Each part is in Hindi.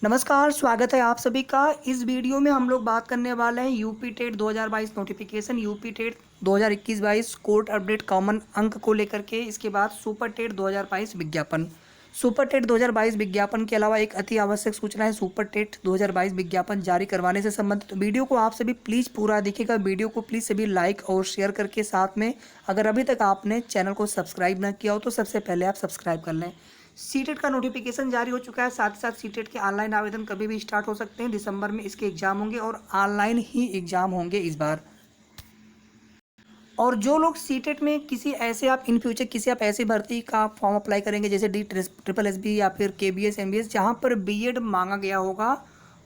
नमस्कार, स्वागत है आप सभी का। इस वीडियो में हम लोग बात करने वाले हैं UP TET 2022 notification, UP TET 2021-22 court update common अंक को लेकर के। इसके बाद सुपर टेट 2022 विज्ञापन। सुपर टेट 2022 विज्ञापन के अलावा एक अति आवश्यक सूचना है सुपर टेट 2022 विज्ञापन जारी करवाने से संबंधित। वीडियो को आप सभी प्लीज़ पूरा देखिएगा। वीडियो को प्लीज़ सभी लाइक और शेयर करके, साथ में अगर अभी तक आपने चैनल को सब्सक्राइब न किया हो तो सबसे पहले आप सब्सक्राइब कर लें। सीटेट का नोटिफिकेशन जारी हो चुका है, साथ ही साथ सीटेट के ऑनलाइन आवेदन कभी भी स्टार्ट हो सकते हैं। दिसंबर में इसके एग्जाम होंगे और ऑनलाइन ही एग्जाम होंगे इस बार। और जो लोग सीटेट में किसी ऐसे आप इन फ्यूचर किसी आप ऐसी भर्ती का फॉर्म अप्लाई करेंगे जैसे DSSS या फिर KBS MBS जहाँ पर बीएड मांगा गया होगा,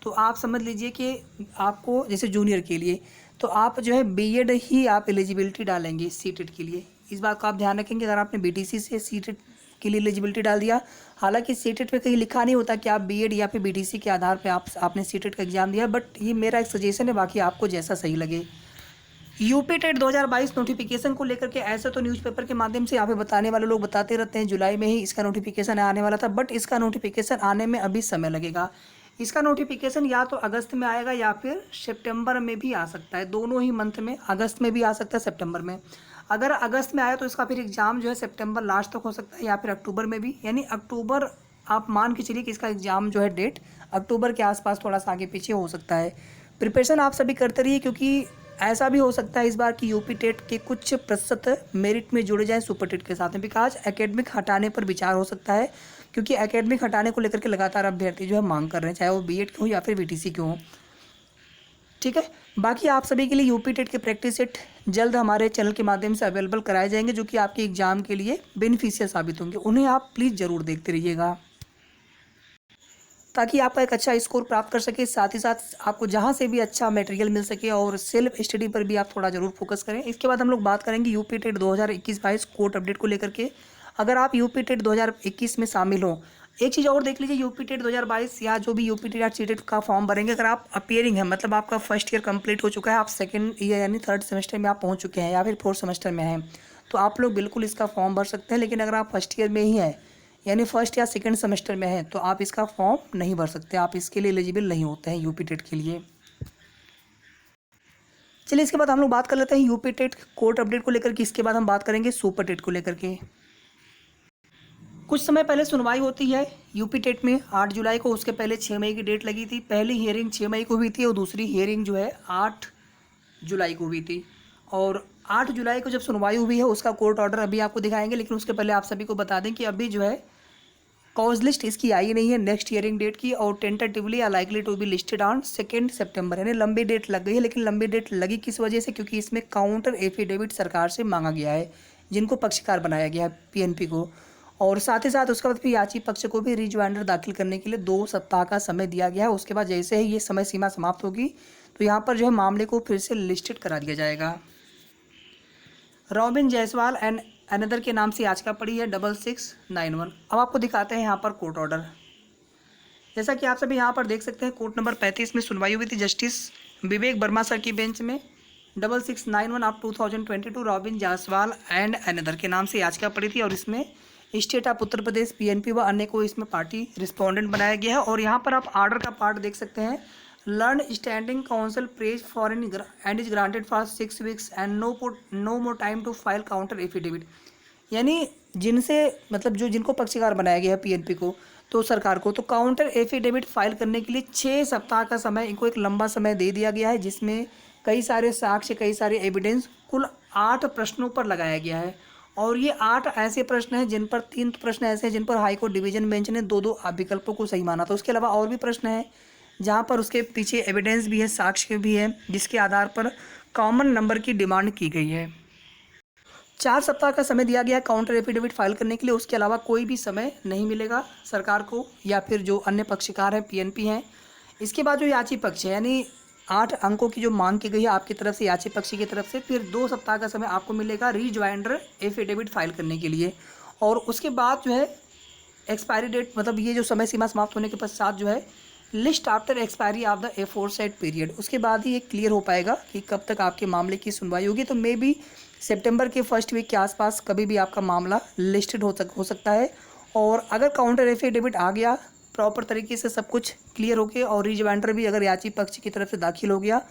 तो आप समझ लीजिए कि आपको जैसे जूनियर के लिए तो आप जो है बीएड ही आप एलिजिबिलिटी डालेंगे सीटेट के लिए। इस बात का आप ध्यान रखेंगे। अगर आपने BTC से सीटेट के लिए एलिजिबिलिटी डाल दिया, हालांकि सीटेट पे कहीं लिखा नहीं होता कि आप बीएड या फिर BTC के आधार पे आपने सीटेट का एग्जाम दिया, बट ये मेरा एक सजेशन है, बाकी आपको जैसा सही लगे। यूपी टेट 2022 नोटिफिकेशन को लेकर के ऐसे तो न्यूज़पेपर के माध्यम से यहाँ पे बताने वाले लोग बताते रहते हैं जुलाई में ही इसका नोटिफिकेशन आने वाला था, बट इसका नोटिफिकेशन आने में अभी समय लगेगा। इसका नोटिफिकेशन या तो अगस्त में आएगा या फिर सितंबर में भी आ सकता है, दोनों ही मंथ में, अगस्त में भी आ सकता है सितंबर में। अगर अगस्त में आया तो इसका फिर एग्ज़ाम जो है सितंबर लास्ट तक हो सकता है या फिर अक्टूबर में भी, यानी अक्टूबर आप मान के चलिए कि इसका एग्ज़ाम जो है डेट अक्टूबर के आसपास थोड़ा सा आगे पीछे हो सकता है। प्रिपरेशन आप सभी करते रहिए, क्योंकि ऐसा भी हो सकता है इस बार की यूपी टेट के कुछ प्रतिशत मेरिट में जुड़े जाएं सुपर टेट के साथ में, बिकॉज एकेडमिक हटाने पर विचार हो सकता है, क्योंकि एकेडमिक हटाने को लेकर के लगातार अभ्यर्थी जो है मांग कर रहे हैं, चाहे वो बीएड के हो या फिर BTC के हो। ठीक है, बाकी आप सभी के लिए यूपी टेट के प्रैक्टिस सेट जल्द हमारे चैनल के माध्यम से अवेलेबल कराए जाएंगे, जो कि आपके एग्जाम के लिए बेनिफिशियल साबित होंगे। उन्हें आप प्लीज़ ज़रूर देखते रहिएगा ताकि आपका एक अच्छा स्कोर प्राप्त कर सके। साथ ही साथ आपको जहाँ से भी अच्छा मटेरियल मिल सके और सेल्फ स्टडी पर भी आप थोड़ा ज़रूर फोकस करें। इसके बाद हम लोग बात करेंगे यूपी टेट 2021-22 कोर्ट अपडेट को लेकर के। अगर आप यूपी टेट 2021 में शामिल हो, एक चीज़ और देख लीजिए, यूपी टेट 2022 या जो भी यूपी टेट या सीटेट का फॉर्म भरेंगे, अगर आप अपियरिंग है, मतलब आपका फर्स्ट ईयर कंप्लीट हो चुका है, आप सेकेंड ईयर यानी थर्ड सेमेस्टर में आप पहुँच चुके हैं या फिर फोर्थ सेमेस्टर में हैं, तो आप लोग बिल्कुल इसका फॉर्म भर सकते हैं। लेकिन अगर आप फर्स्ट ईयर में ही हैं यानी फर्स्ट या सेकंड सेमेस्टर में है तो आप इसका फॉर्म नहीं भर सकते, आप इसके लिए एलिजिबल नहीं होते हैं यूपी टेट के लिए। चलिए इसके बाद हम लोग बात कर लेते हैं यूपी टेट कोर्ट अपडेट को लेकर के। इसके बाद हम बात करेंगे सुपर टेट को लेकर के। कुछ समय पहले सुनवाई होती है यूपी टेट में 8 जुलाई को, उसके पहले 6 मई की डेट लगी थी। पहली हियरिंग 6 मई को हुई थी और दूसरी हियरिंग जो है 8 जुलाई को हुई थी। और 8 जुलाई को जब सुनवाई हुई है उसका कोर्ट ऑर्डर अभी आपको दिखाएंगे, लेकिन उसके पहले आप सभी को बता दें कि अभी जो है कॉज लिस्ट इसकी आई नहीं है नेक्स्ट हियरिंग डेट की, और टेंटेटिवली या likely to be listed on 2 सितंबर, यानी लंबी डेट लग गई है। लेकिन लंबी डेट लगी किस वजह से? क्योंकि इसमें काउंटर एफिडेविट सरकार से मांगा गया है, जिनको पक्षकार बनाया गया है PNP को, और साथ ही साथ उसके बाद फिर याची पक्ष को भी रिज्वाइंडर दाखिल करने के लिए 2 सप्ताह का समय दिया गया है। उसके बाद जैसे ही ये समय सीमा समाप्त होगी तो यहाँ पर जो है मामले को फिर से लिस्टेड करा दिया जाएगा। रॉबिन जायसवाल एंड अनदर के नाम से याचिका पड़ी है 6691। अब आपको दिखाते हैं यहाँ पर कोर्ट ऑर्डर। जैसा कि आप सभी यहाँ पर देख सकते हैं, कोर्ट नंबर 35 में सुनवाई हुई थी जस्टिस विवेक वर्मा सर की बेंच में। 6691 of 2022 robin Jaiswal and another के नाम से याचिका पड़ी थी, और इसमें state of Uttar Pradesh PNP व अन्य को इसमें पार्टी रिस्पोंडेंट बनाया गया है। और यहाँ पर आप आर्डर का पार्ट देख सकते हैं, learn standing counsel prays for and is granted for 6 weeks and no more time to file counter affidavit, यानी जिनसे मतलब जो जिनको पक्षकार बनाया गया है PNP को तो सरकार को, तो काउंटर एफिडेविट फाइल करने के लिए 6 सप्ताह का समय, इनको एक लंबा समय दे दिया गया है, जिसमें कई सारे साक्ष्य कई सारे एविडेंस कुल 8 प्रश्नों पर लगाया गया है। और ये 8 ऐसे प्रश्न हैं जिन पर 3 प्रश्न ऐसे हैं जिन पर हाईकोर्ट डिवीजन बेंच ने 2-2 विकल्पों को सही माना था। उसके अलावा और भी प्रश्न हैं जहाँ पर उसके पीछे एविडेंस भी है, साक्ष्य भी है, जिसके आधार पर कॉमन नंबर की डिमांड की गई है। 4 सप्ताह का समय दिया गया है काउंटर एफिडेविट फाइल करने के लिए। उसके अलावा कोई भी समय नहीं मिलेगा सरकार को या फिर जो अन्य पक्षकार हैं PNP हैं। इसके बाद जो याची पक्ष है, यानी 8 अंकों की जो मांग की गई है आपकी तरफ से याची पक्ष की तरफ से, फिर 2 सप्ताह का समय आपको मिलेगा रिज्वाइंडर एफिडेविट फाइल करने के लिए। और उसके बाद जो है एक्सपायरी डेट, मतलब ये जो समय सीमा समाप्त होने के पश्चात जो है list after expiry of the aforesaid period, उसके बाद ही ये क्लियर हो पाएगा कि कब तक आपके मामले की सुनवाई होगी। तो मे बी सितंबर के फर्स्ट वीक के आसपास कभी भी आपका मामला लिस्टेड हो सकता है। और अगर काउंटर एफिडेविट आ गया प्रॉपर तरीके से सब कुछ क्लियर हो गया और रिजवाइंडर भी अगर याची पक्ष की तरफ से दाखिल हो गया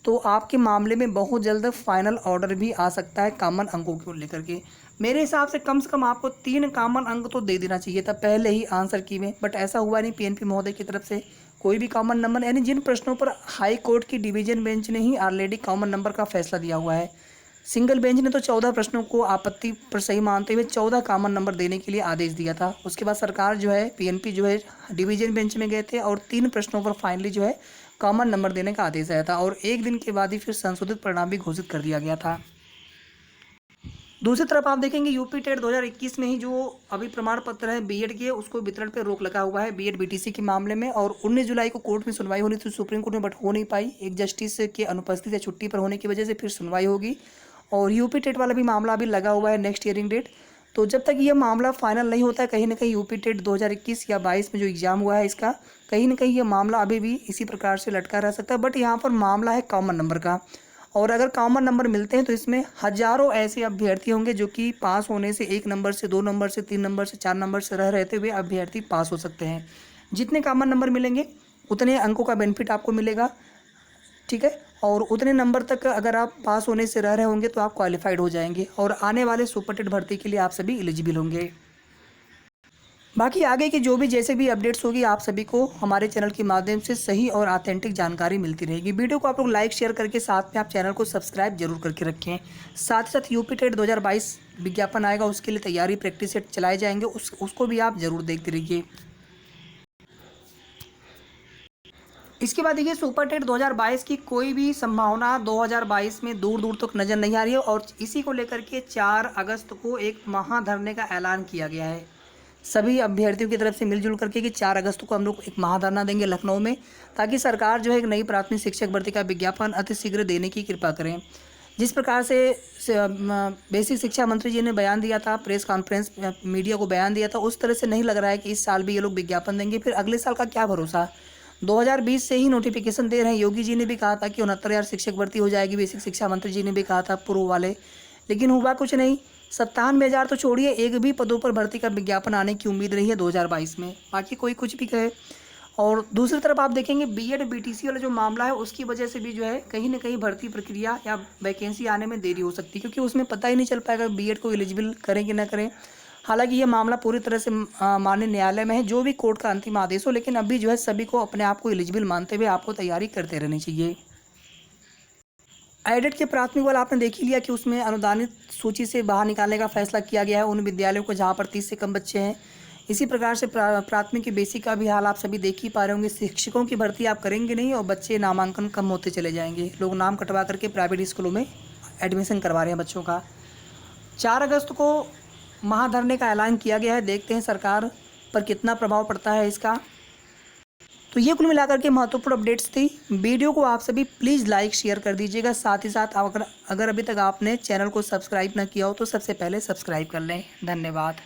तो आपके मामले में बहुत जल्द फाइनल ऑर्डर भी आ सकता है कॉमन अंकों को लेकर के। मेरे हिसाब से कम आपको 3 कॉमन अंक तो दे देना चाहिए था पहले ही आंसर की में, बट ऐसा हुआ नहीं। पीएनपी महोदय की तरफ से कोई भी कॉमन नंबर, यानी जिन प्रश्नों पर हाई कोर्ट की डिवीजन बेंच ने ही ऑलरेडी कॉमन नंबर का फैसला दिया हुआ है, सिंगल बेंच ने तो 14 प्रश्नों को आपत्ति पर सही मानते हुए 14 कॉमन नंबर देने के लिए आदेश दिया था। उसके बाद सरकार जो है पीएनपी जो है डिवीजन बेंच में गए थे और 3 प्रश्नों पर फाइनली जो है कॉमन नंबर देने का आदेश आया था और एक दिन के बाद ही फिर संशोधित परिणाम भी घोषित कर दिया गया था। दूसरी तरफ आप देखेंगे यूपी टेट 2021 में ही जो अभी प्रमाण पत्र है बीएड के, उसको वितरण पर रोक लगा हुआ है बीएड बीटीसी के मामले में। और 19 जुलाई को कोर्ट में सुनवाई होनी थी सुप्रीम कोर्ट में, बट हो नहीं पाई। एक जस्टिस के अनुपस्थित या छुट्टी पर होने की वजह से फिर सुनवाई होगी। और यूपी टेट वाला भी मामला अभी लगा हुआ है नेक्स्ट हियरिंग डेट। तो जब तक ये मामला फाइनल नहीं होता है, कहीं ना कहीं यूपी टेट 2021 या 22 में जो एग्ज़ाम हुआ है इसका, कहीं ना कहीं ये मामला अभी भी इसी प्रकार से लटका रह सकता है। बट यहाँ पर मामला है कॉमन नंबर का, और अगर कॉमन नंबर मिलते हैं तो इसमें हज़ारों ऐसे अभ्यर्थी होंगे जो कि पास होने से 1 नंबर से 2 नंबर से 3 नंबर से 4 नंबर से रहते हुए अभ्यर्थी पास हो सकते हैं। जितने कॉमन नंबर मिलेंगे उतने अंकों का बेनिफिट आपको मिलेगा, ठीक है। और उतने नंबर तक अगर आप पास होने से रह रहे होंगे तो आप क्वालिफाइड हो जाएंगे और आने वाले सुपर टेट भर्ती के लिए आप सभी एलिजिबल होंगे। बाकी आगे की जो भी जैसे भी अपडेट्स होगी आप सभी को हमारे चैनल के माध्यम से सही और ऑथेंटिक जानकारी मिलती रहेगी। वीडियो को आप लोग लाइक शेयर करके साथ में आप चैनल को सब्सक्राइब जरूर करके रखें। साथ ही साथ यूपी टेट 2022 विज्ञापन आएगा, उसके लिए तैयारी प्रैक्टिस सेट चलाए जाएंगे, उसको भी आप जरूर देखते रहिए। इसके बाद देखिए सुपर टेट 2022 की कोई भी संभावना 2022 में दूर दूर तक नज़र नहीं आ रही है और इसी को लेकर के 4 अगस्त को एक महाधरने का ऐलान किया गया है सभी अभ्यर्थियों की तरफ से मिलजुल करके कि 4 अगस्त को हम लोग एक महाधरना देंगे लखनऊ में, ताकि सरकार जो है एक नई प्राथमिक शिक्षक भर्ती का विज्ञापन अतिशीघ्र देने की कृपा करें। जिस प्रकार से बेसिक शिक्षा मंत्री जी ने बयान दिया था, प्रेस कॉन्फ्रेंस मीडिया को बयान दिया था, उस तरह से नहीं लग रहा है कि इस साल भी ये लोग विज्ञापन देंगे। फिर अगले साल का क्या भरोसा, 2020 से ही नोटिफिकेशन दे रहे हैं। योगी जी ने भी कहा था कि 69,000 शिक्षक भर्ती हो जाएगी, बेसिक शिक्षा मंत्री जी ने भी कहा था पूर्व वाले, लेकिन हुआ कुछ नहीं। 97,000 तो छोड़िए, एक भी पदों पर भर्ती का विज्ञापन आने की उम्मीद नहीं है 2022 में, बाकी कोई कुछ भी कहे। और दूसरी तरफ आप देखेंगे बीएड बीटीसी वाला जो मामला है उसकी वजह से भी जो है कहीं ना कहीं भर्ती प्रक्रिया या वैकेंसी आने में देरी हो सकती है, क्योंकि उसमें पता ही नहीं चल पाएगा बीएड को एलिजिबल करें कि ना करें। हालांकि ये मामला पूरी तरह से माननीय न्यायालय में है, जो भी कोर्ट का अंतिम आदेश हो, लेकिन अभी जो है सभी को अपने आप को एलिजिबल मानते हुए आपको तैयारी करते रहनी चाहिए। एडेड के प्राथमिक वाला आपने देख ही लिया कि उसमें अनुदानित सूची से बाहर निकालने का फैसला किया गया है उन विद्यालयों को जहां पर 30 से कम बच्चे हैं। इसी प्रकार से प्राथमिक की बेसिक का भी हाल आप सभी देख ही पा रहे होंगे। शिक्षकों की भर्ती आप करेंगे नहीं और बच्चे नामांकन कम होते चले जाएंगे। लोग नाम कटवा करके प्राइवेट स्कूलों में एडमिशन करवा रहे हैं बच्चों का। 4 अगस्त को महाधरने का ऐलान किया गया है, देखते हैं सरकार पर कितना प्रभाव पड़ता है इसका। तो ये कुल मिलाकर के महत्वपूर्ण अपडेट्स थी। वीडियो को आप सभी प्लीज़ लाइक शेयर कर दीजिएगा। साथ ही साथ अगर अभी तक आपने चैनल को सब्सक्राइब ना किया हो तो सबसे पहले सब्सक्राइब कर लें। धन्यवाद।